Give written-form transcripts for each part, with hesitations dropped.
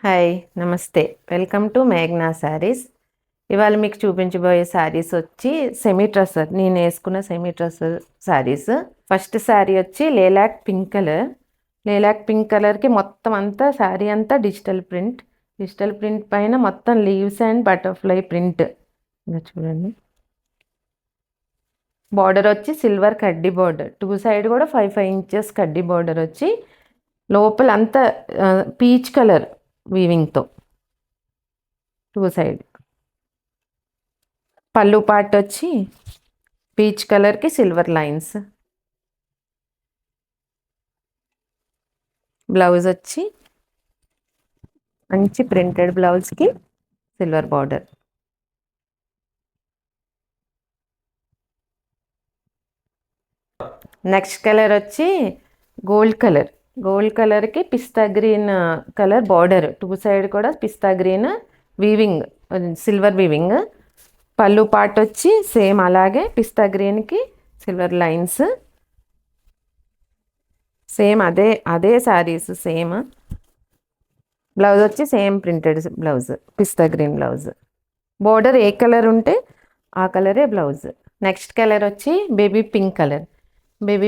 Hi నమస్తే. Welcome to మేఘ్నా శారీస్. ఇవాళ మీకు చూపించబోయే శారీస్ వచ్చి సెమీ ట్రస్సర్, నేను వేసుకున్న సెమీ ట్రస్సర్ శారీస్. ఫస్ట్ శారీ వచ్చి lilac pink colour. Lilac pink కలర్కి మొత్తం అంతా శారీ అంతా డిజిటల్ ప్రింట్ పైన మొత్తం లీవ్స్ అండ్ బటర్ఫ్లై ప్రింట్. ఇంకా చూడండి, బార్డర్ వచ్చి సిల్వర్ కడ్డీ బార్డర్, టూ సైడ్ కూడా 5 ఇంచెస్ కడ్డీ బార్డర్ వచ్చి లోపల అంతా పీచ్ కలర్ వీవింగ్తో టూ సైడ్. పళ్ళు పార్ట్ వచ్చి పీచ్ కలర్కి సిల్వర్ లైన్స్. బ్లౌజ్ వచ్చి మంచి ప్రింటెడ్ బ్లౌజ్కి సిల్వర్ బార్డర్. నెక్స్ట్ కలర్ వచ్చి గోల్డ్ కలర్కి pista green colour border, two side కూడా pista green weaving, silver weaving. Pallu part వచ్చి సేమ్ అలాగే పిస్తా గ్రీన్కి సిల్వర్ లైన్స్. సేమ్ అదే శారీస్ సేమ్. బ్లౌజ్ వచ్చి same printed blouse, pista green blouse. Border ఏ కలర్ ఉంటే ఆ కలరే బ్లౌజ్. నెక్స్ట్ కలర్ వచ్చి బేబీ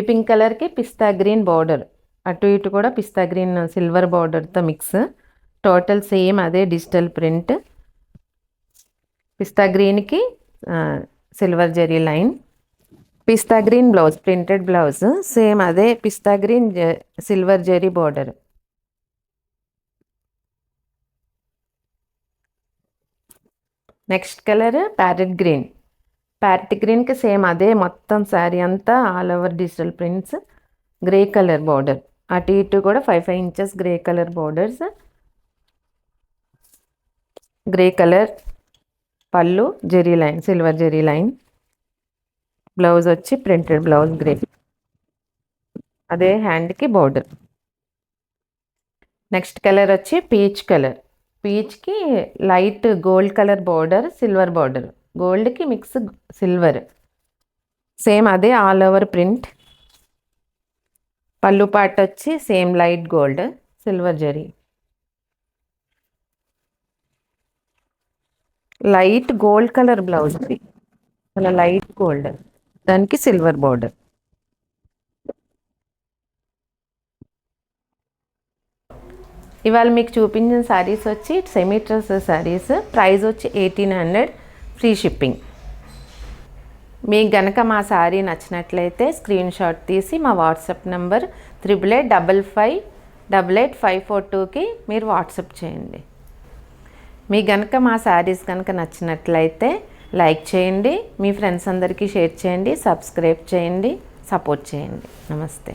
పింక్ కలర్కి పిస్తా గ్రీన్ బార్డర్, అటు ఇటు కూడా పిస్తా గ్రీన్ సిల్వర్ బార్డర్తో మిక్స్. టోటల్ సేమ్ అదే డిజిటల్ ప్రింట్. పిస్తా గ్రీన్కి silver zari line. Pista green blouse, printed blouse same అదే pista green silver zari border. Next colour parrot గ్రీన్కి సేమ్ అదే మొత్తం శారీ అంతా all over digital prints. Grey colour border, అటు ఇటు కూడా 5 inches grey colour borders. Grey colour పళ్ళు zari line, silver zari line. Blouse వచ్చి ప్రింటెడ్ బ్లౌజ్ గ్రే, అదే హ్యాండ్కి బార్డర్. నెక్స్ట్ కలర్ వచ్చి పీచ్కి light gold colour border, silver border, గోల్డ్కి మిక్స్ సిల్వర్. సేమ్ అదే ఆల్ ఓవర్ ప్రింట్. పళ్ళు పార్ట్ వచ్చి same light gold, silver zari. Light gold colour blouse, అలా లైట్ గోల్డ్, దానికి సిల్వర్ బార్డర్. ఇవాళ మీకు చూపించిన శారీస్ వచ్చి సెమీ ట్రస్సర్ శారీస్. ప్రైస్ వచ్చి 1800, ఫ్రీ షిప్పింగ్. మీకు గనక మా శారీ నచ్చినట్లయితే స్క్రీన్ షాట్ తీసి మా వాట్సాప్ నెంబర్ 8855588542కి మీరు వాట్సాప్ చేయండి. మీకు గనక మా శారీస్ కనుక నచ్చినట్లయితే లైక్ చేయండి, మీ ఫ్రెండ్స్ అందరికీ షేర్ చేయండి, సబ్స్క్రైబ్ చేయండి, సపోర్ట్ చేయండి. నమస్తే.